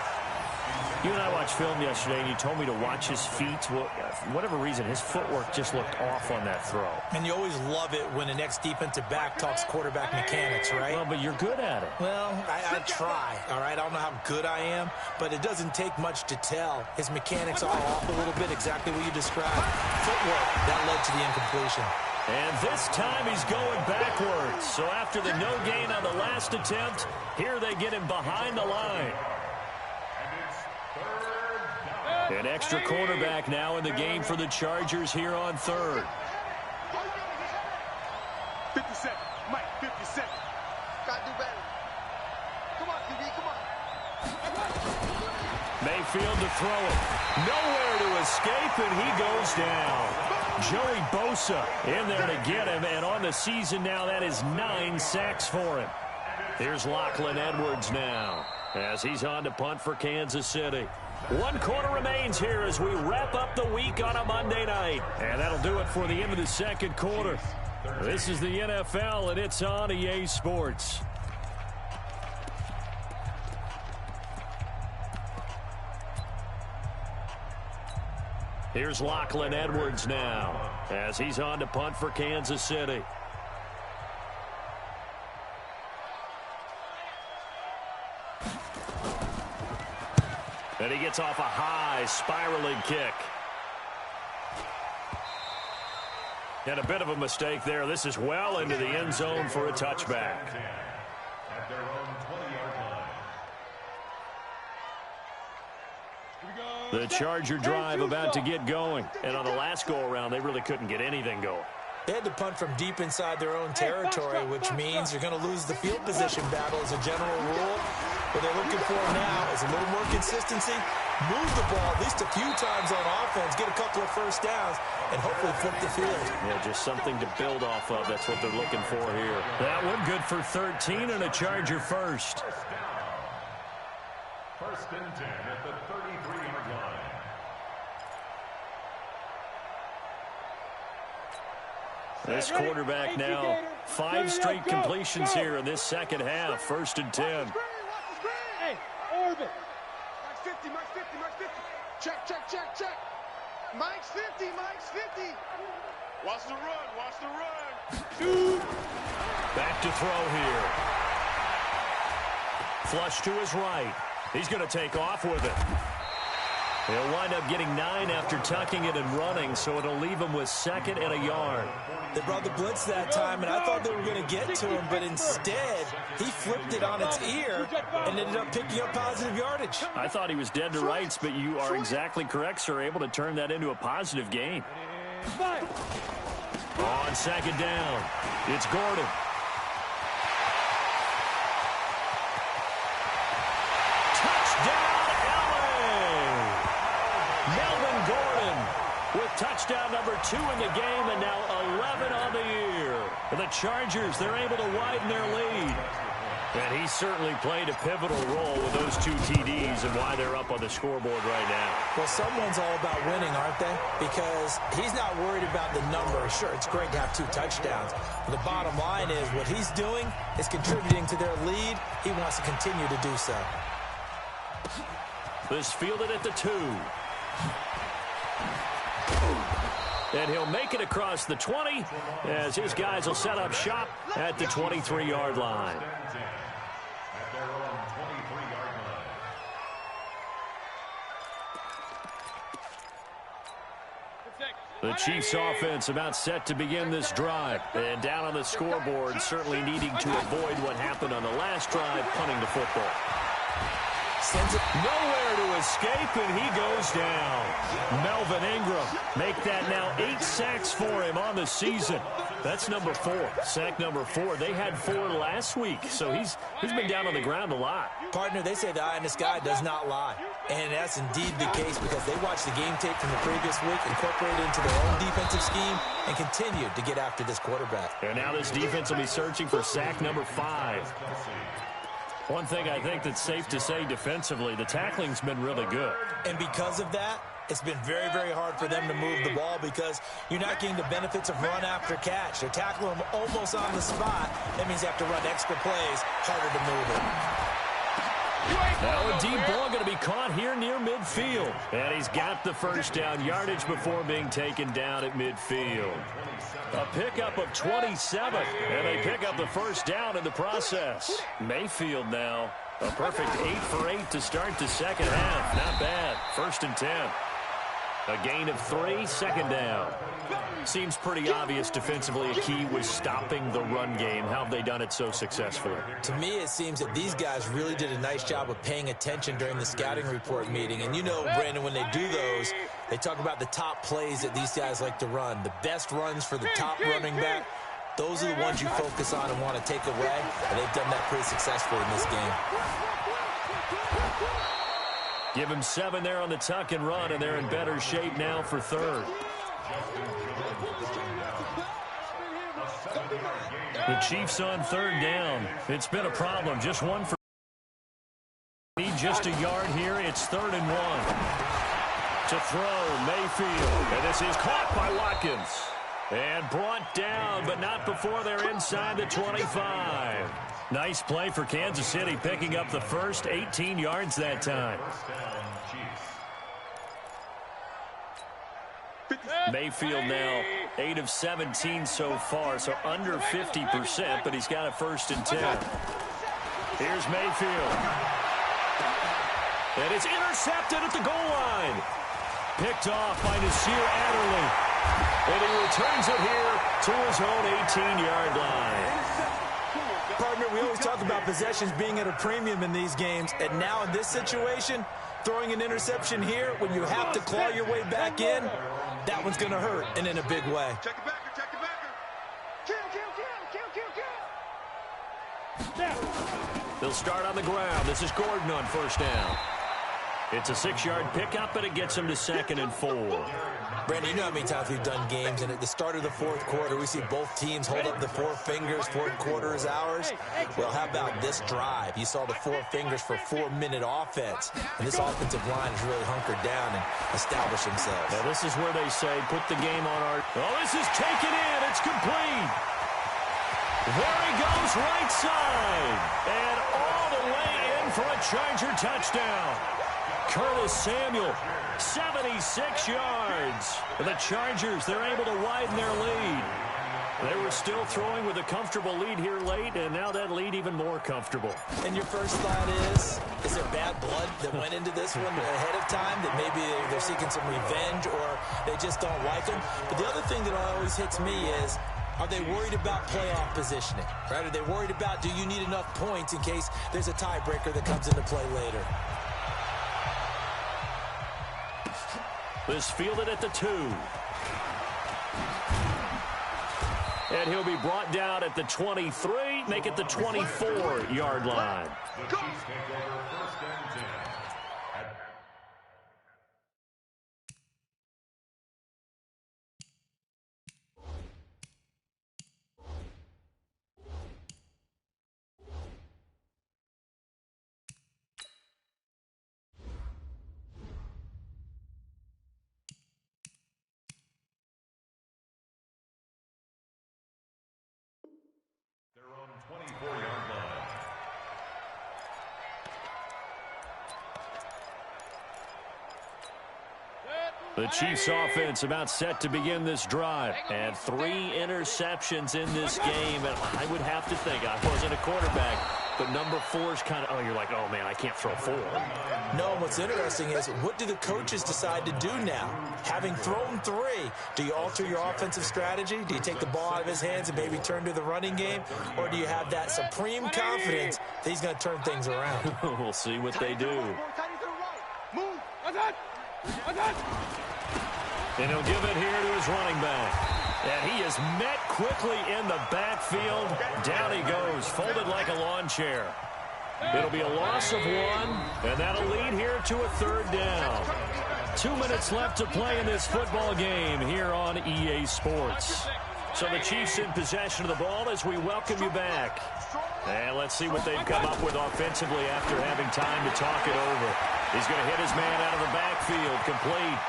Speaker 1: You and I watched film yesterday, and you told me to watch his feet. Well, for whatever reason, his footwork just looked off on that throw.
Speaker 4: And you always love it when the next defensive back talks quarterback mechanics, right?
Speaker 1: Well, but you're good at it.
Speaker 4: Well, I try, all right? I don't know how good I am, but it doesn't take much to tell. His mechanics are off a little bit, exactly what you described. Footwork, that led to the incompletion.
Speaker 1: And this time he's going backwards. So after the no gain on the last attempt, here they get him behind the line. An extra quarterback now in the game for the Chargers here on 3rd.
Speaker 2: 57. Mike, 57.
Speaker 3: Gotta do better. Come on, QB, come on.
Speaker 1: Mayfield to throw it. Nowhere to escape, and he goes down. Joey Bosa in there to get him, and on the season now, that is 9 sacks for him. Here's Lachlan Edwards now, as he's on to punt for Kansas City. 1 quarter remains here as we wrap up the week on a Monday night. And that'll do it for the end of the 2nd quarter. This is the NFL, and it's on EA Sports. Here's Lachlan Edwards now, as he's on to punt for Kansas City. And he gets off a high spiraling kick. And a bit of a mistake there. This is well into the end zone for a touchback.
Speaker 5: At their own 20-yard line.
Speaker 1: The Charger drive about to get going. And on the last go-around, they really couldn't get anything going.
Speaker 4: They had to punt from deep inside their own territory, which means you're going to lose the field position battle as a general rule. What they're looking for now is a little more consistency, move the ball at least a few times on offense, get a couple of 1st downs, and hopefully flip the field.
Speaker 1: Yeah, just something to build off of. That's what they're looking for here. That one good for 13 and a Charger 1st.
Speaker 5: 1st and 10 at the 33-yard line.
Speaker 1: This quarterback now, 5 straight completions here in this 2nd half. 1st and 10.
Speaker 2: Hey, orbit. Mike's 50, Mike's 50, Mike's 50. Check, check, check, check.
Speaker 3: Mike's 50, Mike's 50.
Speaker 2: Watch the run, watch the run. Shoot.
Speaker 1: Back to throw here. Flush to his right. He's going to take off with it. He'll wind up getting 9 after tucking it and running, so it'll leave him with 2nd and a yard.
Speaker 4: They brought the blitz that time, and I thought they were going to get to him, but instead, he flipped it on its ear and ended up picking up positive yardage.
Speaker 1: I thought he was dead to rights, but you are exactly correct, sir, able to turn that into a positive gain. On 2nd down, it's Gordon. Touchdown, LA! Melvin Gordon with touchdown number 2 in the game and now 11 on the year. The Chargers, they're able to widen their lead. And he certainly played a pivotal role with those 2 TDs and why they're up on the scoreboard right now.
Speaker 4: Well, someone's all about winning, aren't they? Because he's not worried about the number. Sure, it's great to have 2 touchdowns. But the bottom line is what he's doing is contributing to their lead. He wants to continue to do so.
Speaker 1: This fielded at the 2. And he'll make it across the 20 as his guys will set up shop at the 23-yard line. The Chiefs offense about set to begin this drive. And down on the scoreboard, certainly needing to avoid what happened on the last drive, punting the football. Sends it nowhere to escape, and he goes down. Melvin Ingram, make that now 8 sacks for him on the season. That's number 4. Sack number 4. They had 4 last week, so he's been down on the ground a lot.
Speaker 4: Partner, they say the eye in the sky does not lie. And that's indeed the case because they watched the game tape from the previous week, incorporated it into their own defensive scheme, and continued to get after this quarterback.
Speaker 1: And now this defense will be searching for sack number 5. One thing I think that's safe to say defensively, the tackling's been really good.
Speaker 4: And because of that, it's been very, very hard for them to move the ball because you're not getting the benefits of run after catch. They're tackling them almost on the spot. That means you have to run extra plays, harder to move it.
Speaker 1: Now a deep ball going to be caught here near midfield. And he's got the first down yardage before being taken down at midfield. A pickup of 27, and they pick up the first down in the process. Mayfield now, a perfect 8 for 8 to start the second half. Not bad. 1st and 10. A gain of 3, second down. Seems pretty obvious defensively a key was stopping the run game. How have they done it so successfully?
Speaker 4: To me, it seems that these guys really did a nice job of paying attention during the scouting report meeting. And you know, Brandon, when they do those, they talk about the top plays that these guys like to run. The best runs for the top running back, those are the ones you focus on and want to take away. And they've done that pretty successfully in this game.
Speaker 1: Give him 7 there on the tuck and run, and they're in better shape now for 3rd. The Chiefs on 3rd down. It's been a problem. Just one for need just a yard here. It's 3rd and 1. To throw, Mayfield. And this is caught by Watkins. And brought down, but not before they're inside the 25. Nice play for Kansas City, picking up the first 18 yards that time. Mayfield now 8 of 17 so far, so under 50%, but he's got a 1st and 10. Here's Mayfield. And it's intercepted at the goal line. Picked off by Nasir Adderley. And he returns it here to his own 18-yard line.
Speaker 4: Partner, we always talk about possessions being at a premium in these games, and now in this situation, throwing an interception here when you have to claw your way back in, that one's going to hurt, and in a big way.
Speaker 3: Check it backer, check it backer. Kill.
Speaker 1: They'll start on the ground. This is Gordon on 1st down. It's a 6-yard pickup, and it gets him to 2nd and 4.
Speaker 4: Brandon, you know how many times we've done games, and at the start of the 4th quarter, we see both teams hold up the 4 fingers, 4th quarter is ours. Well, how about this drive? You saw the 4 fingers for 4-minute offense, and this offensive line has really hunkered down and established themselves.
Speaker 1: Now, this is where they say, put the game on our... Oh, this is taken in. It's complete. There he goes, right side. And all the way in for a Charger touchdown. Curtis Samuel, 76 yards. The Chargers, they're able to widen their lead. They were still throwing with a comfortable lead here late, and now that lead even more comfortable.
Speaker 4: And your first thought is there bad blood that went into this one ahead of time, that maybe they're seeking some revenge or they just don't like them? But the other thing that always hits me is, are they worried about playoff positioning? Right? Are they worried about, do you need enough points in case there's a tiebreaker that comes into play later?
Speaker 1: This fielded at the 2. And he'll be brought down at the 23, make it the 24-yard line. The Chiefs offense about set to begin this drive. And 3 interceptions in this game. And I would have to think, I wasn't a quarterback, but number 4 is kind of, you're like, oh, man, I can't throw 4.
Speaker 4: No, what's interesting is, what do the coaches decide to do now? Having thrown 3, do you alter your offensive strategy? Do you take the ball out of his hands and maybe turn to the running game? Or do you have that supreme confidence that he's going to turn things around?
Speaker 1: We'll see what they do.
Speaker 2: Move.
Speaker 1: And he'll give it here to his running back. And he is met quickly in the backfield. Down he goes, folded like a lawn chair. It'll be a loss of 1, and that'll lead here to a 3rd down. 2 minutes left to play in this football game here on EA Sports. So the Chiefs in possession of the ball as we welcome you back. And let's see what they've come up with offensively after having time to talk it over. He's going to hit his man out of the backfield, complete.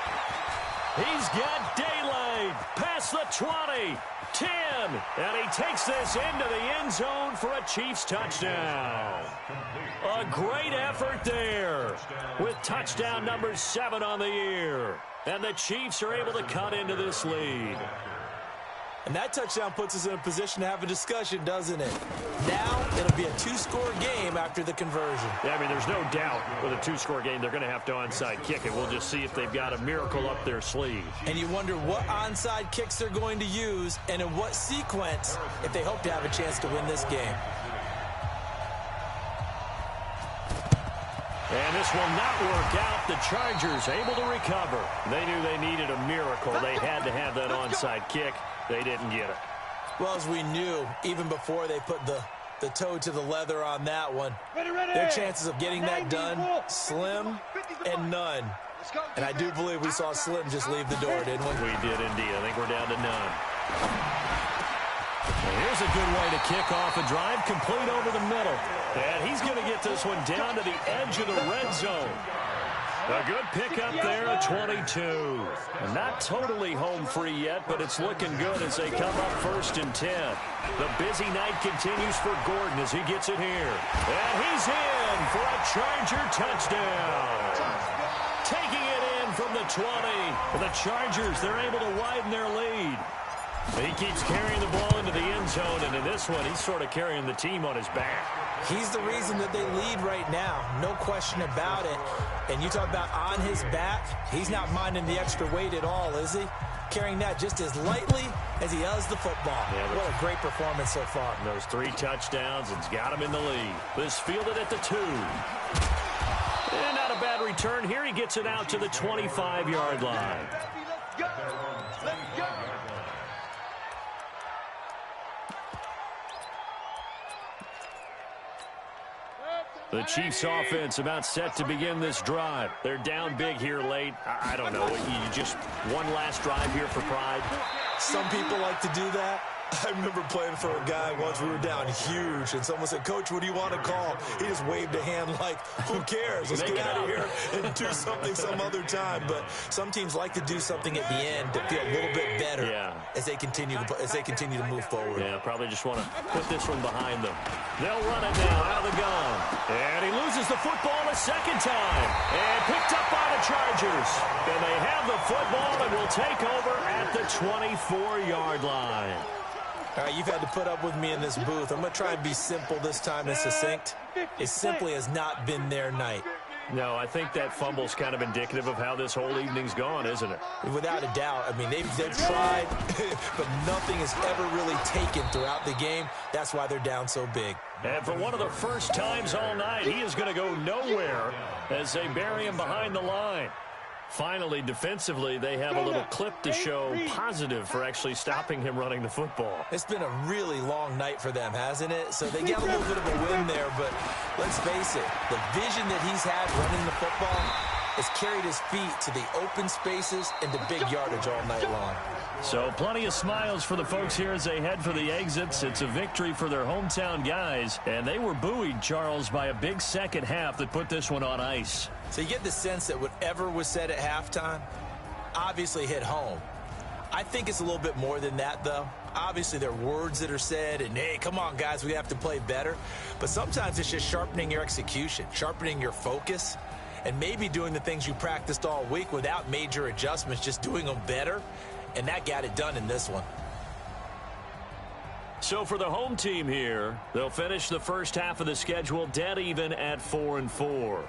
Speaker 1: He's got daylight past the 20, 10, and he takes this into the end zone for a Chiefs touchdown. A great effort there with touchdown number 7 on the year. And the Chiefs are able to cut into this lead.
Speaker 4: And that touchdown puts us in a position to have a discussion, doesn't it? Now, it'll be a 2-score game after the conversion.
Speaker 1: Yeah, I mean, there's no doubt with a 2-score game, they're going to have to onside kick it. We'll just see if they've got a miracle up their sleeve.
Speaker 4: And you wonder what onside kicks they're going to use and in what sequence if they hope to have a chance to win this game.
Speaker 1: And this will not work out. The Chargers able to recover. They knew they needed a miracle. They had to have that onside kick. They didn't get it.
Speaker 4: Well, as we knew, even before they put the toe to the leather on that one, their chances of getting that done, slim and none. And I do believe we saw Slim just leave the door, didn't we?
Speaker 1: We did indeed. I think we're down to none. And here's a good way to kick off a drive, complete over the middle. And he's going to get this one down to the edge of the red zone. A good pickup there at 22. Not totally home free yet, but it's looking good as they come up 1st and 10. The busy night continues for Gordon as he gets it here. And he's in for a Charger touchdown. Taking it in from the 20. The Chargers, they're able to widen their lead. He keeps carrying the ball into the end zone, and in this one, he's sort of carrying the team on his back.
Speaker 4: He's the reason that they lead right now, no question about it. And you talk about on his back, he's not minding the extra weight at all, is he? Carrying that just as lightly as he does the football. Yeah, what a great performance so far.
Speaker 1: Those 3 touchdowns, it's got him in the lead. This fielded at the 2. And not a bad return here. He gets it out to the 25-yard line.
Speaker 3: Let's go.
Speaker 1: The Chiefs offense about set to begin this drive. They're down big here late. I don't know. You just one last drive here for pride.
Speaker 4: Some people like to do that. I remember playing for a guy once. We were down huge, and someone said, "Coach, what do you want to call?" He just waved a hand like, who cares? Let's get out of here and do something some other time. But some teams like to do something at the end to feel a little bit better as they continue to move forward.
Speaker 1: Yeah, probably just want to put this one behind them. They'll run it now out of the gun. And he loses the football a second time. And picked up by the Chargers. And they have the football and will take over at the 24-yard line.
Speaker 4: All right, you've had to put up with me in this booth. I'm going to try and be simple this time and succinct. It simply has not been their night.
Speaker 1: No, I think that fumble's kind of indicative of how this whole evening's gone, isn't it?
Speaker 4: Without a doubt. I mean, they've tried, but nothing is ever really taken throughout the game. That's why they're down so big.
Speaker 1: And for one of the first times all night, he is going to go nowhere as they bury him behind the line. Finally, defensively, they have a little clip to show positive for actually stopping him running the football.
Speaker 4: It's been a really long night for them, hasn't it? So they get a little bit of a win there, but let's face it, the vision that he's had running the football has carried his feet to the open spaces and to big yardage all night long.
Speaker 1: So plenty of smiles for the folks here as they head for the exits. It's a victory for their hometown guys, and they were buoyed, Charles, by a big second half that put this one on ice.
Speaker 4: So you get the sense that whatever was said at halftime obviously hit home. I think it's a little bit more than that, though. Obviously, there are words that are said, and, hey, come on, guys, we have to play better. But sometimes it's just sharpening your execution, sharpening your focus. and maybe doing the things you practiced all week without major adjustments, just doing them better, and that got it done in this one.
Speaker 1: So for the home team here, they'll finish the first half of the schedule dead even at 4-4.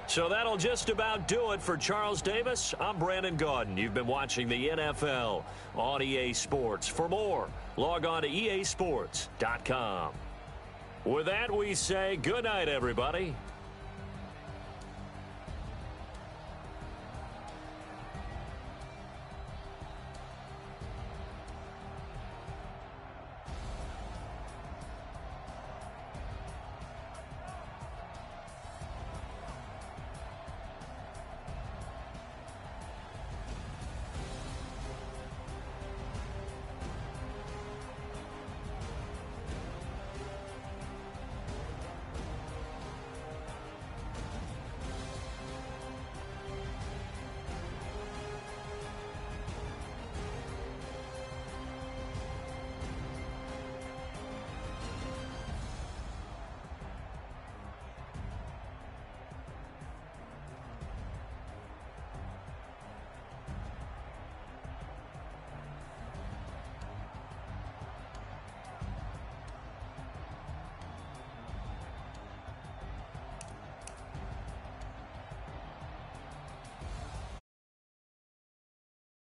Speaker 1: So that'll just about do it for Charles Davis. I'm Brandon Gaudin. You've been watching the NFL on EA Sports. For more, log on to easports.com. With that, we say good night, everybody.